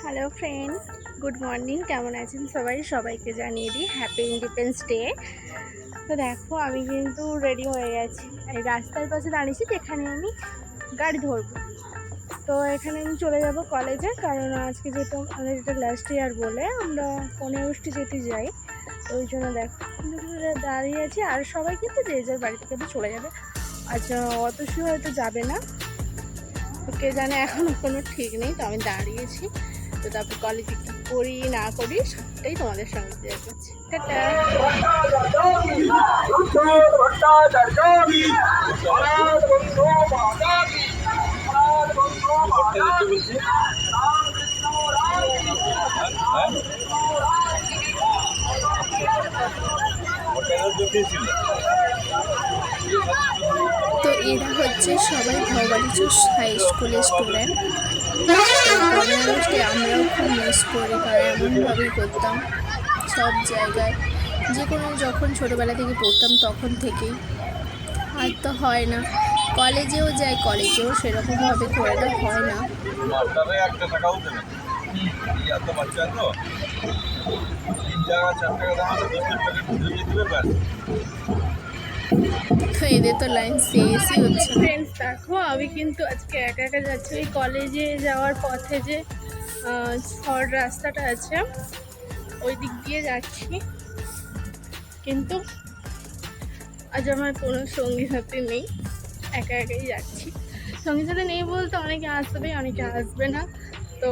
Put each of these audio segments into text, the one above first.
Hello friends, good morning. কেমন আছেন সবাই? সবাইকে জানিয়ে দিই হ্যাপি ইন্ডিপেন্ডেন্স ডে। তো দেখো, আমি কিন্তু রেডি হয়ে গেছি। এই রাস্তার পাশে দাঁড়িয়েছি, যেখানে আমি গাড়ি ধরবো। তো এখানে আমি চলে যাব কলেজে, কারণ আজকে যেহেতু আমাদের এটা লাস্ট ইয়ার বলে আমরা 15 আগস্টে যেতে যাই। তো ওই জন্য দেখো দাঁড়িয়ে আছি, আর সবাই কিন্তু যে যার বাড়ি থেকে চলে যাবে। আচ্ছা, অতসী হয়তো যাবে না, কে জানে, এখনো কোনো ঠিক নেই। তো আমি দাঁড়িয়েছি, তো তারপর কলেজে কী করি না করি সবটাই তোমাদের সঙ্গে শেয়ার করছি। টাটা। তো এরা হচ্ছে সবাই ভবানীচুর হাই স্কুলের স্টুডেন্ট। 15 আগস্টে আমরাও খুব মিস করি, কারণ এমনভাবেই করতাম সব জায়গায়, যে কোনো যখন ছোটোবেলা থেকে পড়তাম তখন থেকেই। আর তো হয় না, কলেজেও যাই, কলেজেও সেরকমভাবে করাটা হয় না। তো এদের তো লাইন শেষই হচ্ছে। ফ্রেন্ডস দেখো, আমি কিন্তু আজকে একা একা যাচ্ছি। ওই কলেজে যাওয়ার পথে যে শর্ট রাস্তাটা আছে, ওই দিক দিয়ে যাচ্ছি। কিন্তু আজ আমার কোনো সঙ্গী সাথী নেই, একা একাই যাচ্ছি। সঙ্গী সাথী নেই বলতে অনেকে আসবে, অনেকে আসবে না। তো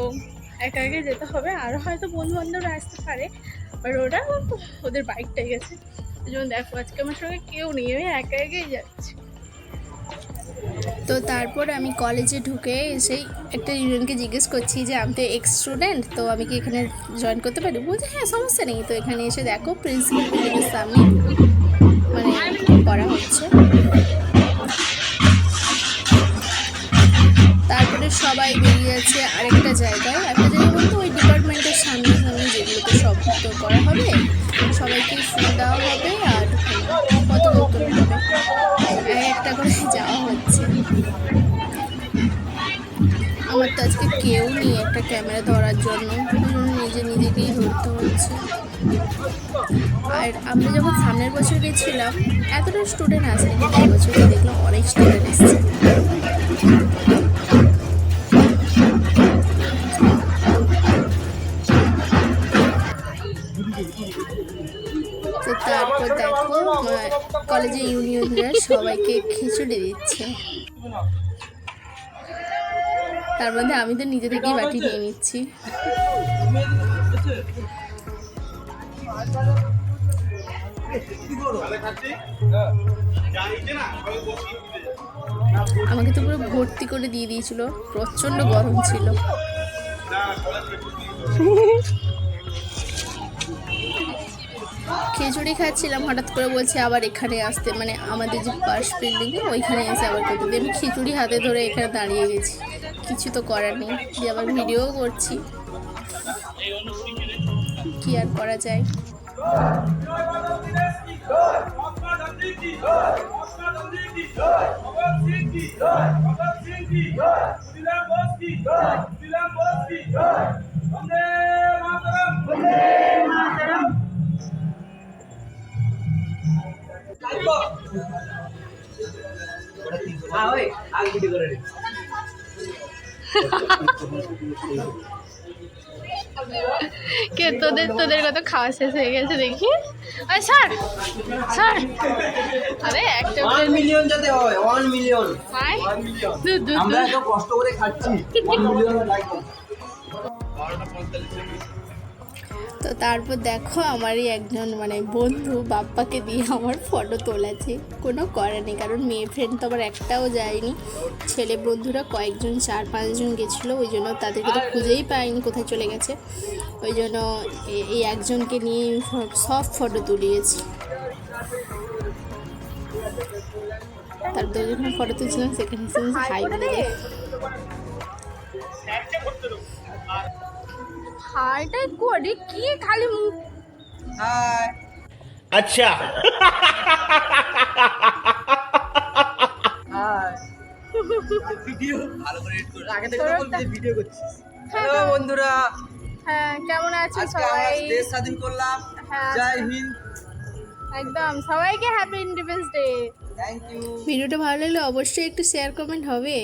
একা একাই যেতে হবে। আরও হয়তো বন্ধু বান্ধবরা আসতে পারে, বাট ওরা ওদের বাইকটাই গেছে। এই জন্য দেখো, আজকে আমার সঙ্গে কেউ নেই, আমি একা একাই যাচ্ছি। তো তারপর আমি কলেজে ঢুকে এসেই একটা ইউনিয়নকে জিজ্ঞেস করছি যে আমি তো এক্স স্টুডেন্ট, তো আমি কি এখানে জয়েন করতে পারি? বলছে হ্যাঁ, সমস্যা নেই। তো এখানে এসে দেখো প্রিন্সিপাল বিল্ডিংয়ের সামনে মানে করা হচ্ছে। তারপরে সবাই বেরিয়ে যাচ্ছে আরেকটা জায়গায়, একটা জায়গায় বলতে ওই ডিপার্টমেন্টের সামনে সামনে যেগুলোতে সব উত্তর করা হবে, সবাইকে ফুল দেওয়া হবে আর কত উত্তর হবে, একটা করে যাওয়া হচ্ছে। আমার তো আজকে কেউ নেই একটা ক্যামেরা ধরার জন্য, নিজেকেই ধরতে হচ্ছে। আর আমরা যখন সামনের বছর গেছিলাম এতটা স্টুডেন্ট আসেনি, কিন্তু এই বছর দেখলাম অনেক স্টুডেন্ট এসছে। তো তারপর দেখো কলেজে ইউনিয়নরা সবাইকে খিচুড়ি দিচ্ছে। তার মধ্যে আমি তো নিজে থেকেই বাটি নিয়ে নিচ্ছি। আমাকে তো পুরো ভর্তি করে দিয়ে দিয়েছিল, প্রচন্ড গরম ছিল। খিচুড়ি খাচ্ছিলাম, হঠাৎ করে বলছে আবার এখানে আসতে, মানে আমাদের যে পাশ বিল্ডিং ওইখানে এসে আবার করতে দিয়ে। আমি খিচুড়ি হাতে ধরে এখানে দাঁড়িয়ে গেছি, কিছু তো করার নেই, যে আবার ভিডিও করছি, কি আর করা যায়। কে তোদের কত খাওয়া শেষ হয়ে গেছে দেখি। আরে স্যার স্যার, আরে একটা 1 মিলিয়ন যাতে হয়, 1 মিলিয়ন। আমরা এত কষ্ট করে খাচ্ছি, 1 মিলিয়ন লাইক। তো তারপর দেখো আমারই একজন মানে বন্ধু বাপ্পাকে দিয়ে আমার ফটো তোলাছে। কোনো করে নেই, কারণ মেয়ে ফ্রেন্ড তো আবার একটাও যায়নি, ছেলে বন্ধুরা কয়েকজন 4-5 জন গেছিলো। ওই জন্য তাদেরকে তো খুঁজেই পাইনি কোথায় চলে গেছে। ওই জন্য এই একজনকে নিয়ে সব ফটো তুলিয়েছি। তারপর যখন ফটো তুলছিলাম সেখানে হাই বলে দেয়। হাইটাই করি কি খালি মুখ। হাই, अच्छा হাই। ভিডিও ভালো করে এডিট করে আগে থেকে তো বলবি ভিডিও করছিস। হ্যালো বন্ধুরা, হ্যাঁ, কেমন আছেন আজকে আমরা সবাই? দেশ স্বাধীন করলাম। হ্যাঁ, জয় হিন্দ। একদম সবাইকে happy independence day. Thank you. ভিডিওটা ভালো লাগলে অবশ্যই একটু শেয়ার কমেন্ট হবে।